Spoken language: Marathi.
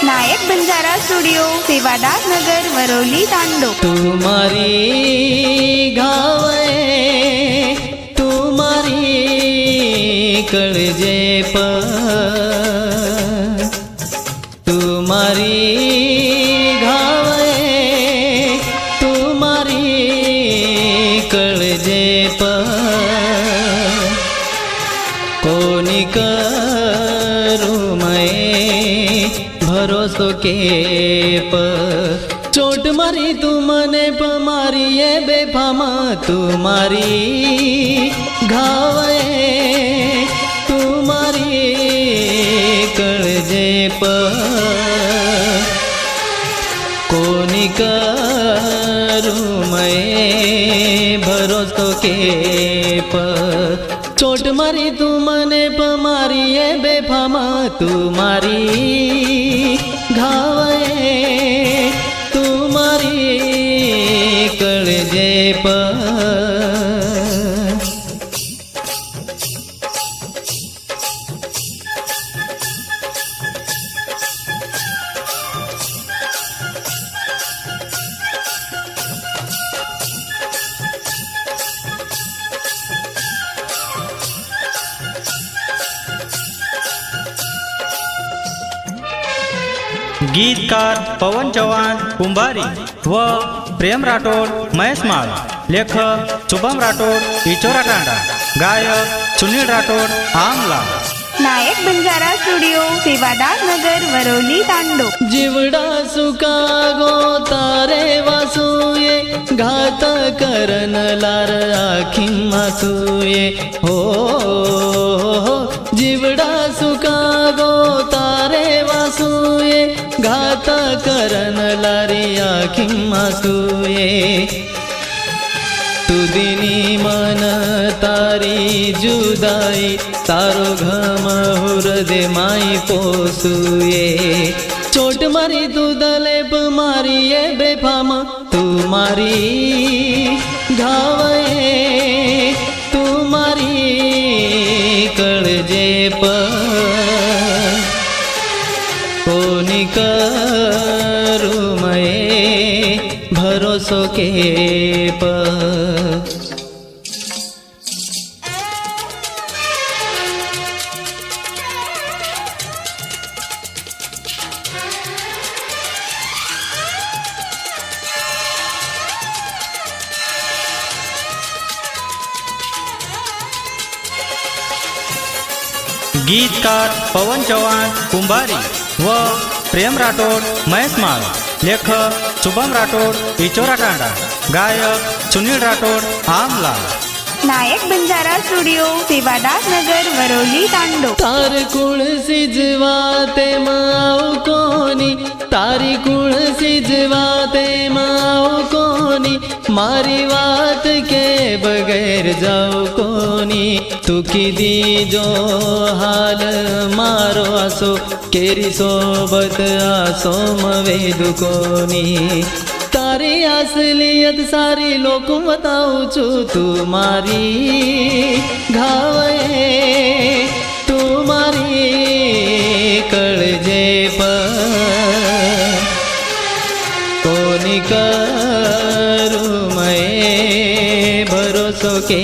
नायक बंजारा स्टुडिओ, सेवादार नगर, वरवली, तांडो। तुम्हारी घावे तुम्हारी कळजे तुम्हारी घावे तुम्हारी कळजे कोनी करू मैं भरोसो के चोट मारी तू मने मारी ये बेफामा तुम्हारी घावे तुम्हारी कळजे कोनी करू मैं भरोसो के चोट मारी तू मने मारी ये बेफामा तुम्हारी घावे तुम्हारी कळजे गीतकार पवन चव्हाण कुंभारी व प्रेम राठोड महेशमाळ, लेखक शुभम राठोड इचोरा तांडा, गायक सुनील राठोड आमला। नायक बंजारा स्टुडिओ, सेवादार नगर, वरवली, तांडो। जीवडा सुका गो तारे वासूये घात करन लार आखिं मासूये हो जीवडा सुका गो तारे वासूये घात करन लारी आखिं मासूये तुदिनी मन तारी जुदाई तारो घम हुरदे माई पोसूये चोट मारी तू दलेप मारी ये बेफाम तुम्हारी घावे तुम्हारी कळजे कोनी करू मैं भरोसो के गीतकार पवन चव्हाण कुंभारी व प्रेम राठोड महेशमाळ, लेखक शुभम राठोड इचोरा तांडा, गायक सुनील राठोड आमला। नायक बंजारा स्टुडिओ, सेवादार नगर, वरवली, तांडो। तार कुळ सिजवाते माऊ कोनी तारी कुळ सिजवाते माऊ कोनी मारी बात के बगैर जाओ कोनी तू की दी जो हाल मारो आसो केरी सोबत आसो मवेदु कोनी तारी असलियत सारी लोक बताऊ छु तुम्हारी घावे तुम्हारी कळजे कोनी करू मैं भरोसो के